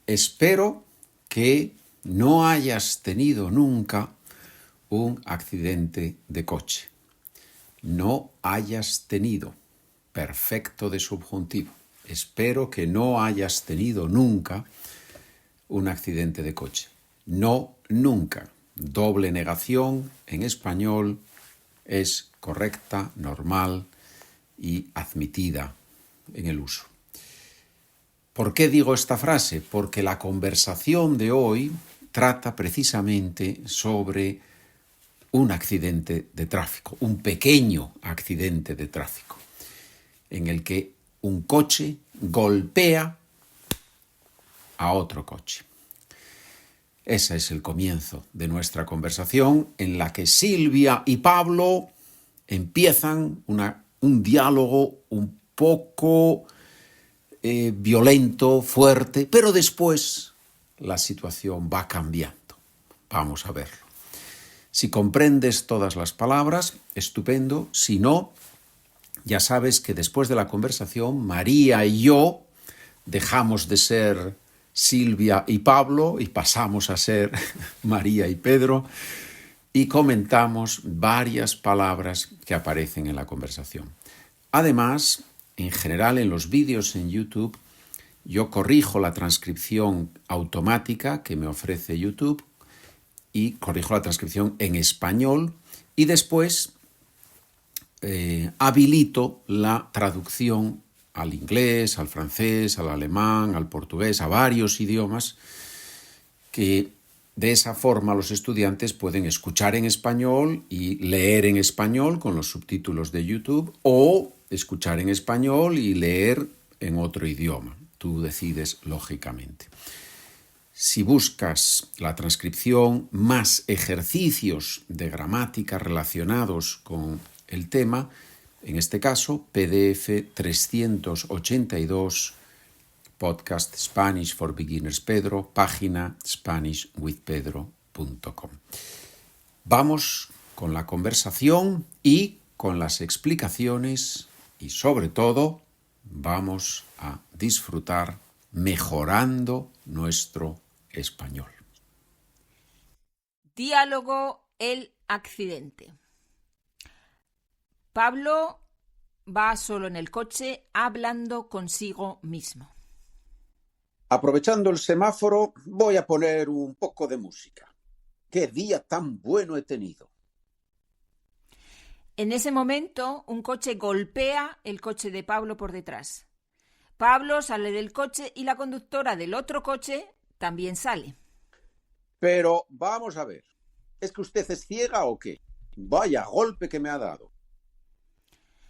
Espero que no hayas tenido nunca un accidente de coche. No hayas tenido. Perfecto de subjuntivo. Espero que no hayas tenido nunca un accidente de coche. No, nunca. Doble negación en español es correcta, normal y admitida en el uso. ¿Por qué digo esta frase? Porque la conversación de hoy trata precisamente sobre un accidente de tráfico, un pequeño accidente de tráfico, en el que un coche golpea a otro coche. Ese es el comienzo de nuestra conversación, en la que Silvia y Pablo empiezan un diálogo un poco violento, fuerte, pero después la situación va cambiando. Vamos a verlo. Si comprendes todas las palabras, estupendo. Si no, ya sabes que después de la conversación, María y yo dejamos de ser Silvia y Pablo y pasamos a ser María y Pedro y comentamos varias palabras que aparecen en la conversación. Además, en general en los vídeos en YouTube, yo corrijo la transcripción automática que me ofrece YouTube y corrijo la transcripción en español y después habilito la traducción al inglés, al francés, al alemán, al portugués, a varios idiomas, que de esa forma los estudiantes pueden escuchar en español y leer en español con los subtítulos de YouTube o escuchar en español y leer en otro idioma. Tú decides lógicamente. Si buscas la transcripción más ejercicios de gramática relacionados con el tema, en este caso, PDF 382, podcast Spanish for Beginners Pedro, página SpanishWithPedro.com. Vamos con la conversación y con las explicaciones y, sobre todo, vamos a disfrutar mejorando nuestro español. Diálogo El accidente. Pablo va solo en el coche hablando consigo mismo. Aprovechando el semáforo, voy a poner un poco de música. ¡Qué día tan bueno he tenido! En ese momento, un coche golpea el coche de Pablo por detrás. Pablo sale del coche y la conductora del otro coche también sale. Pero vamos a ver, ¿es que usted es ciega o qué? Vaya golpe que me ha dado.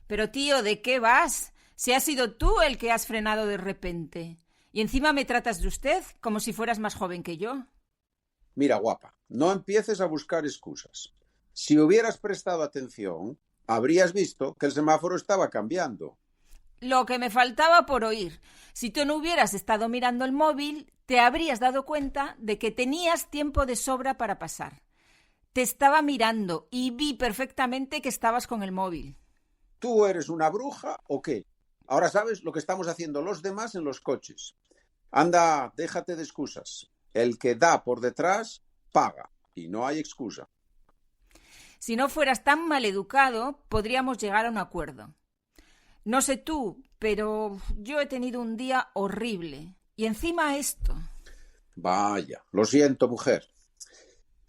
Pero tío, ¿de qué vas? Si has sido tú el que has frenado de repente. Y encima me tratas de usted como si fueras más joven que yo. Mira, guapa, no empieces a buscar excusas. Si hubieras prestado atención, habrías visto que el semáforo estaba cambiando. Lo que me faltaba por oír. Si tú no hubieras estado mirando el móvil, te habrías dado cuenta de que tenías tiempo de sobra para pasar. Te estaba mirando y vi perfectamente que estabas con el móvil. ¿Tú eres una bruja o qué? Ahora sabes lo que estamos haciendo los demás en los coches. Anda, déjate de excusas. El que da por detrás, paga. Y no hay excusa. Si no fueras tan maleducado, podríamos llegar a un acuerdo. No sé tú, pero yo he tenido un día horrible. Y encima esto. Vaya, lo siento, mujer.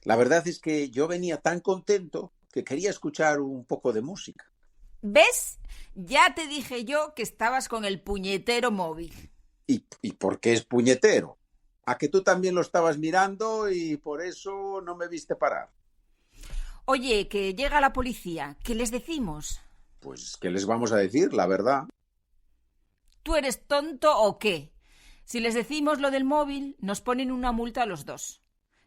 La verdad es que yo venía tan contento que quería escuchar un poco de música. ¿Ves? Ya te dije yo que estabas con el puñetero móvil. ¿Y por qué es puñetero? ¿A que tú también lo estabas mirando y por eso no me viste parar? Oye, que llega la policía. ¿Qué les decimos? Pues, ¿qué les vamos a decir? La verdad. ¿Tú eres tonto o qué? Si les decimos lo del móvil, nos ponen una multa a los dos.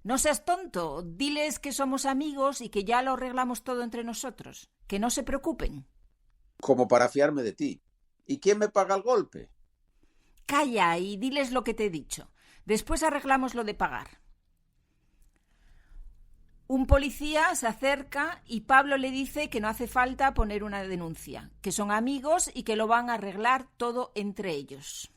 No seas tonto. Diles que somos amigos y que ya lo arreglamos todo entre nosotros. Que no se preocupen. Como para fiarme de ti. ¿Y quién me paga el golpe? Calla y diles lo que te he dicho. Después arreglamos lo de pagar. Un policía se acerca y Pablo le dice que no hace falta poner una denuncia, que son amigos y que lo van a arreglar todo entre ellos.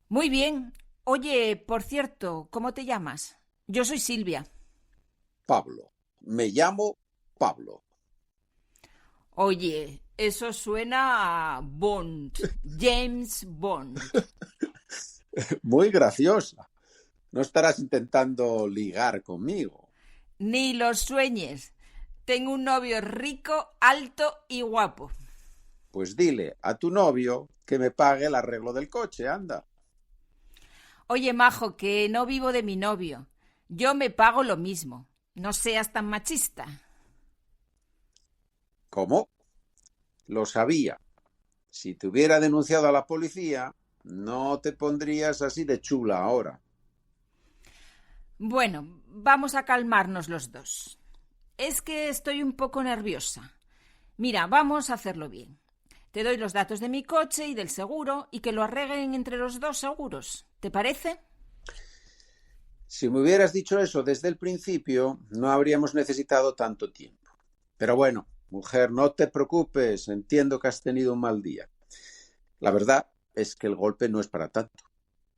Muy bien. Oye, por cierto, ¿cómo te llamas? Yo soy Silvia. Pablo. Me llamo Pablo. Oye, eso suena a Bond, James Bond. Muy graciosa. No estarás intentando ligar conmigo. Ni los sueñes. Tengo un novio rico, alto y guapo. Pues dile a tu novio que me pague el arreglo del coche, anda. Oye, majo, que no vivo de mi novio. Yo me pago lo mismo. No seas tan machista. ¿Cómo? Lo sabía. Si te hubiera denunciado a la policía, no te pondrías así de chula ahora. Bueno, vamos a calmarnos los dos. Es que estoy un poco nerviosa. Mira, vamos a hacerlo bien. Te doy los datos de mi coche y del seguro y que lo arreglen entre los dos seguros. ¿Te parece? Si me hubieras dicho eso desde el principio, no habríamos necesitado tanto tiempo. Pero bueno, mujer, no te preocupes, entiendo que has tenido un mal día. La verdad es que el golpe no es para tanto.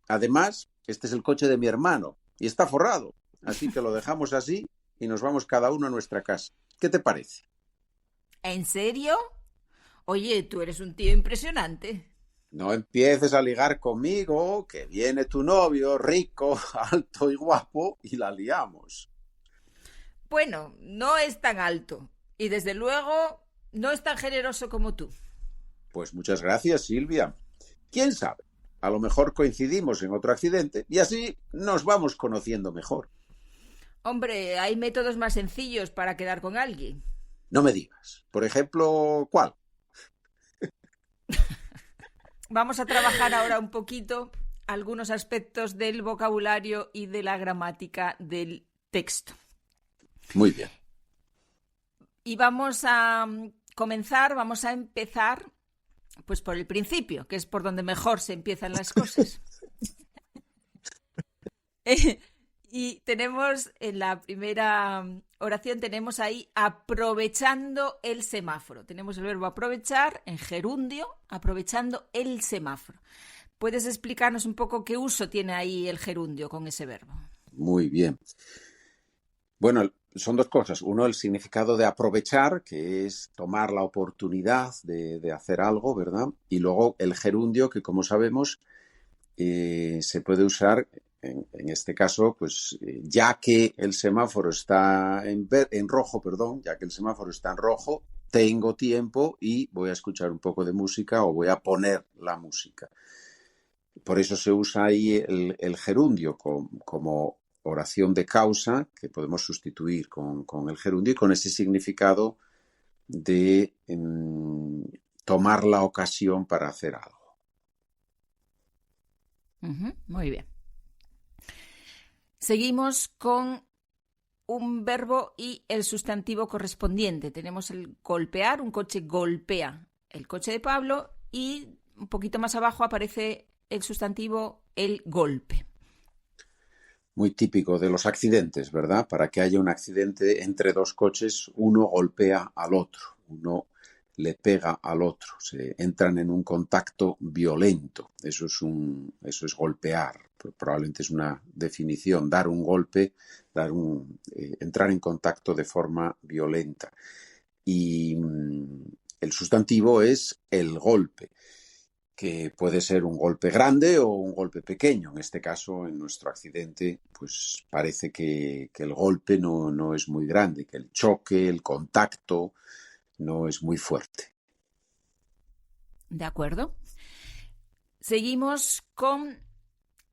Además, este es el coche de mi hermano y está forrado, así que lo dejamos así y nos vamos cada uno a nuestra casa. ¿Qué te parece? ¿En serio? Oye, tú eres un tío impresionante. No empieces a ligar conmigo, que viene tu novio, rico, alto y guapo, y la liamos. Bueno, no es tan alto y desde luego no es tan generoso como tú. Pues muchas gracias, Silvia. ¿Quién sabe? A lo mejor coincidimos en otro accidente y así nos vamos conociendo mejor. Hombre, hay métodos más sencillos para quedar con alguien. No me digas. Por ejemplo, ¿cuál? Vamos a trabajar ahora un poquito algunos aspectos del vocabulario y de la gramática del texto. Muy bien. Y vamos a empezar pues por el principio, que es por donde mejor se empiezan las cosas. Y tenemos en la primera oración, tenemos ahí aprovechando el semáforo. Tenemos el verbo aprovechar en gerundio, aprovechando el semáforo. ¿Puedes explicarnos un poco qué uso tiene ahí el gerundio con ese verbo? Muy bien. Bueno, son dos cosas. Uno, el significado de aprovechar, que es tomar la oportunidad de hacer algo, ¿verdad? Y luego el gerundio, que como sabemos, se puede usar en este caso, pues ya que el semáforo está en rojo, ya que el semáforo está en rojo, tengo tiempo y voy a escuchar un poco de música o voy a poner la música. Por eso se usa ahí el gerundio como oración de causa, que podemos sustituir con el gerundio y con ese significado de tomar la ocasión para hacer algo. Muy bien. Seguimos con un verbo y el sustantivo correspondiente. Tenemos el golpear, un coche golpea el coche de Pablo y un poquito más abajo aparece el sustantivo el golpe. Muy típico de los accidentes, ¿verdad? Para que haya un accidente entre dos coches, uno golpea al otro, uno le pega al otro, se entran en un contacto violento. Eso es golpear. Probablemente es una definición, dar un golpe, entrar en contacto de forma violenta. Y el sustantivo es el golpe, que puede ser un golpe grande o un golpe pequeño. En este caso, en nuestro accidente, pues parece que el golpe no es muy grande, que el choque, el contacto no es muy fuerte. De acuerdo. Seguimos con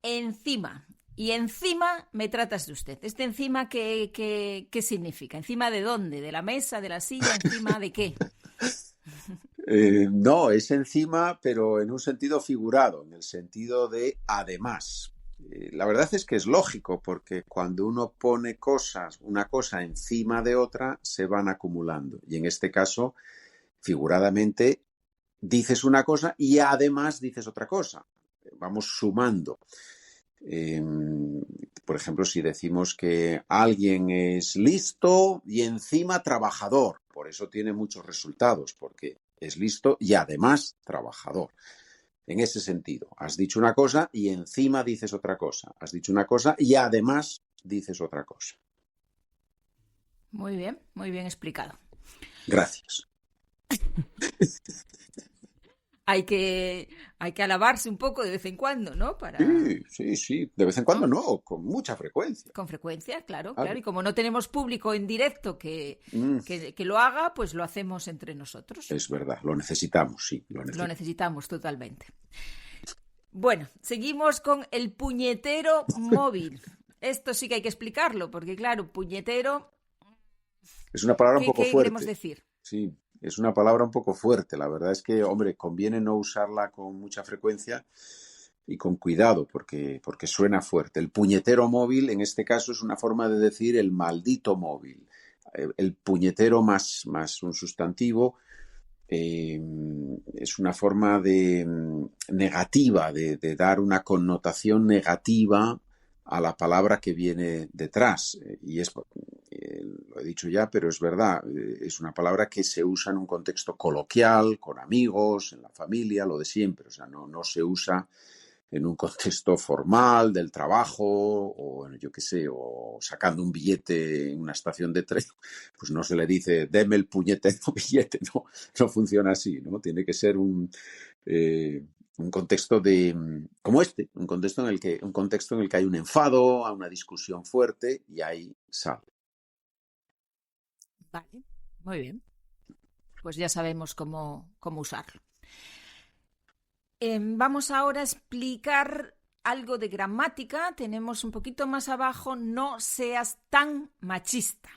encima. Y encima me tratas de usted. ¿Este encima qué significa? ¿Encima de dónde? ¿De la mesa? ¿De la silla? ¿Encima de qué? No, es encima, pero en un sentido figurado, en el sentido de además. La verdad es que es lógico, porque cuando uno pone una cosa encima de otra, se van acumulando. Y en este caso, figuradamente, dices una cosa y además dices otra cosa. Vamos sumando. Por ejemplo, si decimos que alguien es listo y encima trabajador, por eso tiene muchos resultados, porque es listo y además trabajador. En ese sentido, has dicho una cosa y encima dices otra cosa. Has dicho una cosa y además dices otra cosa. Muy bien explicado. Gracias. Hay que alabarse un poco de vez en cuando, ¿no? Para... Sí. De vez en cuando no, con mucha frecuencia. Con frecuencia, claro. Claro. Y como no tenemos público en directo que lo haga, pues lo hacemos entre nosotros. Es verdad, lo necesitamos, sí. Lo necesitamos totalmente. Bueno, seguimos con el puñetero móvil. Esto sí que hay que explicarlo, porque claro, puñetero... Es una palabra un poco ¿Qué fuerte. queremos decir? Sí, es una palabra un poco fuerte. La verdad es que, hombre, conviene no usarla con mucha frecuencia y con cuidado, porque suena fuerte. El puñetero móvil, en este caso, es una forma de decir el maldito móvil. El puñetero más un sustantivo es una forma negativa, de dar una connotación negativa a la palabra que viene detrás. Y es, lo he dicho ya, pero es verdad, es una palabra que se usa en un contexto coloquial, con amigos, en la familia, lo de siempre. O sea, no se usa en un contexto formal del trabajo o yo qué sé, o sacando un billete en una estación de tren, pues no se le dice deme el puñetero billete, no funciona así, ¿no? Tiene que ser un contexto como un contexto en el que hay un enfado, una discusión fuerte y ahí sale. Vale, muy bien. Pues ya sabemos cómo usarlo. Vamos ahora a explicar algo de gramática. Tenemos un poquito más abajo, no seas tan machista.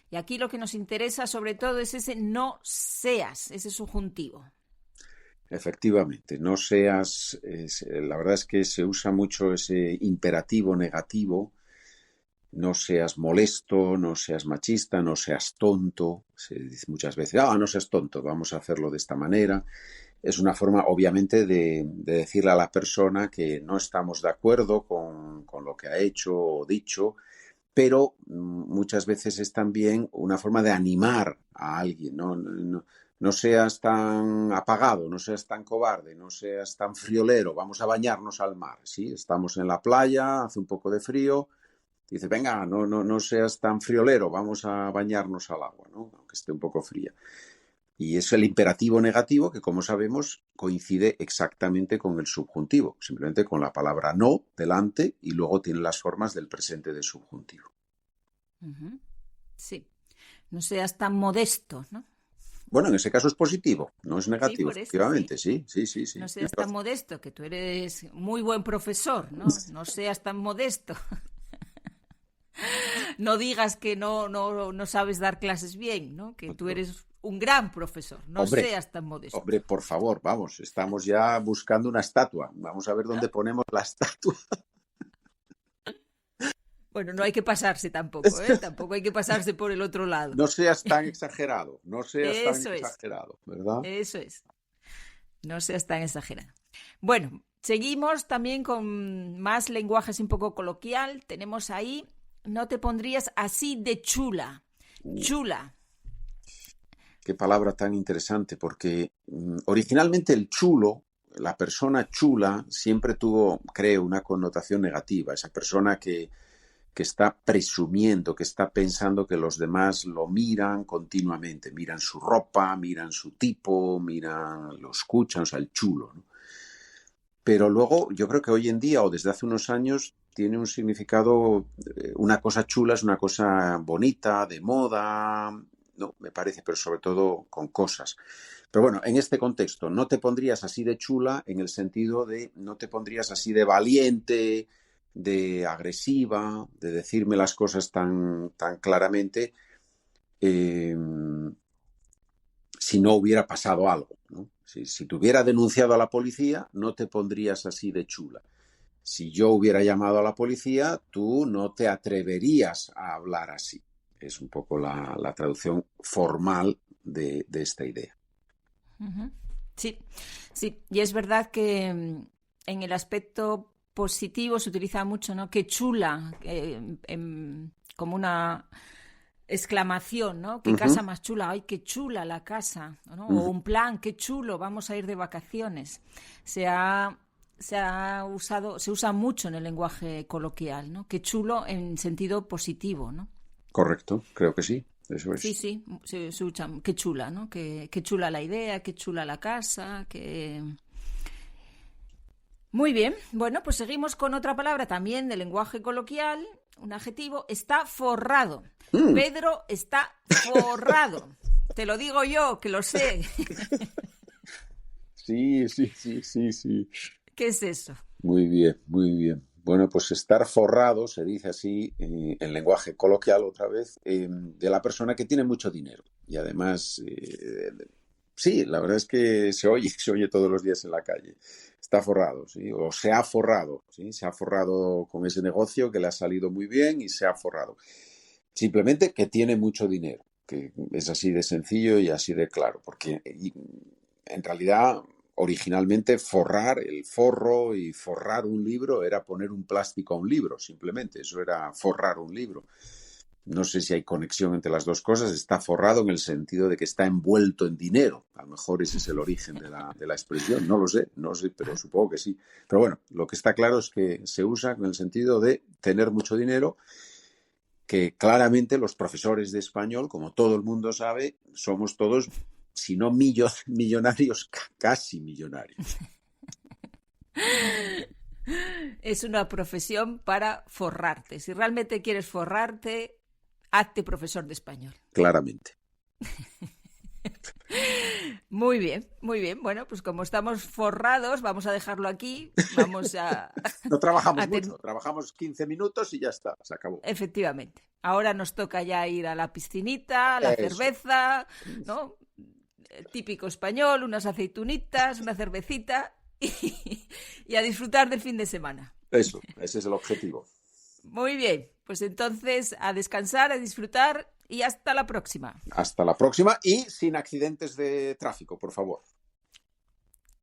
Y aquí lo que nos interesa sobre todo es ese no seas, ese subjuntivo. Efectivamente, no seas, la verdad es que se usa mucho ese imperativo negativo, no seas molesto, no seas machista, no seas tonto. Se dice muchas veces, no seas tonto, vamos a hacerlo de esta manera. Es una forma, obviamente, de decirle a la persona que no estamos de acuerdo con lo que ha hecho o dicho, pero muchas veces es también una forma de animar a alguien, no seas tan apagado, no seas tan cobarde, no seas tan friolero, vamos a bañarnos al mar, ¿sí? Estamos en la playa, hace un poco de frío, dice, venga, no seas tan friolero, vamos a bañarnos al agua, ¿no? Aunque esté un poco fría. Y es el imperativo negativo que, como sabemos, coincide exactamente con el subjuntivo, simplemente con la palabra no delante y luego tiene las formas del presente de subjuntivo. Uh-huh. Sí, no seas tan modesto, ¿no? Bueno, en ese caso es positivo, no es negativo, sí, efectivamente, sí. No seas tan modesto, que tú eres muy buen profesor, ¿no? No seas tan modesto. No digas que no sabes dar clases bien, ¿no? Que tú eres un gran profesor, seas tan modesto. Hombre, por favor, vamos, estamos ya buscando una estatua. Vamos a ver dónde ponemos la estatua. Bueno, no hay que pasarse tampoco, ¿eh? Tampoco hay que pasarse por el otro lado. No seas tan exagerado, exagerado, ¿verdad? Eso es. No seas tan exagerado. Bueno, seguimos también con más lenguajes un poco coloquial. Tenemos ahí, no te pondrías así de chula. Chula. Qué palabra tan interesante, porque originalmente el chulo, la persona chula, siempre tuvo, creo, una connotación negativa. Esa persona que está presumiendo, que está pensando que los demás lo miran continuamente. Miran su ropa, miran su tipo, lo escuchan, o sea, el chulo, ¿no? Pero luego yo creo que hoy en día o desde hace unos años tiene un significado, una cosa chula es una cosa bonita, de moda, no, me parece, pero sobre todo con cosas. Pero bueno, en este contexto, no te pondrías así de chula en el sentido de no te pondrías así de valiente, de agresiva, de decirme las cosas tan claramente, si no hubiera pasado algo, ¿no? Si te hubiera denunciado a la policía, no te pondrías así de chula. Si yo hubiera llamado a la policía, tú no te atreverías a hablar así. Es un poco la traducción formal de esta idea. Uh-huh. Sí. Y es verdad que en el aspecto positivo se utiliza mucho, ¿no? Que chula, como una exclamación, ¿no? ¿Qué casa más chula? ¡Ay, qué chula la casa! ¿No? O un plan, qué chulo, vamos a ir de vacaciones. Se usa mucho en el lenguaje coloquial, ¿no? Qué chulo en sentido positivo, ¿no? Correcto, creo que sí. Eso es. Sí, se usa, qué chula, ¿no? Qué chula la idea, qué chula la casa, Muy bien, bueno, pues seguimos con otra palabra también del lenguaje coloquial, un adjetivo, está forrado. Pedro está forrado. Te lo digo yo, que lo sé. Sí. ¿Qué es eso? Muy bien, muy bien. Bueno, pues estar forrado se dice así en lenguaje coloquial otra vez de la persona que tiene mucho dinero. Y además, sí, la verdad es que se oye todos los días en la calle. Está forrado, ¿sí? O se ha forrado, ¿sí? Se ha forrado con ese negocio que le ha salido muy bien y se ha forrado. Simplemente que tiene mucho dinero, que es así de sencillo y así de claro, porque en realidad originalmente forrar, el forro y forrar un libro era poner un plástico a un libro, simplemente, eso era forrar un libro. No sé si hay conexión entre las dos cosas, está forrado en el sentido de que está envuelto en dinero, a lo mejor ese es el origen de la expresión, no lo sé, pero supongo que sí. Pero bueno, lo que está claro es que se usa en el sentido de tener mucho dinero, que claramente los profesores de español, como todo el mundo sabe, somos todos, si no millonarios, casi millonarios. Es una profesión para forrarte. Si realmente quieres forrarte, hazte profesor de español. Claramente. Muy bien, muy bien. Bueno, pues como estamos forrados, vamos a dejarlo aquí. Vamos a... No trabajamos mucho, trabajamos 15 minutos y ya está, se acabó. Efectivamente. Ahora nos toca ya ir a la piscinita, a la cerveza, ¿no? Típico español, unas aceitunitas, una cervecita y a disfrutar del fin de semana. Eso, ese es el objetivo. Muy bien, pues entonces a descansar, a disfrutar y hasta la próxima. Hasta la próxima y sin accidentes de tráfico, por favor.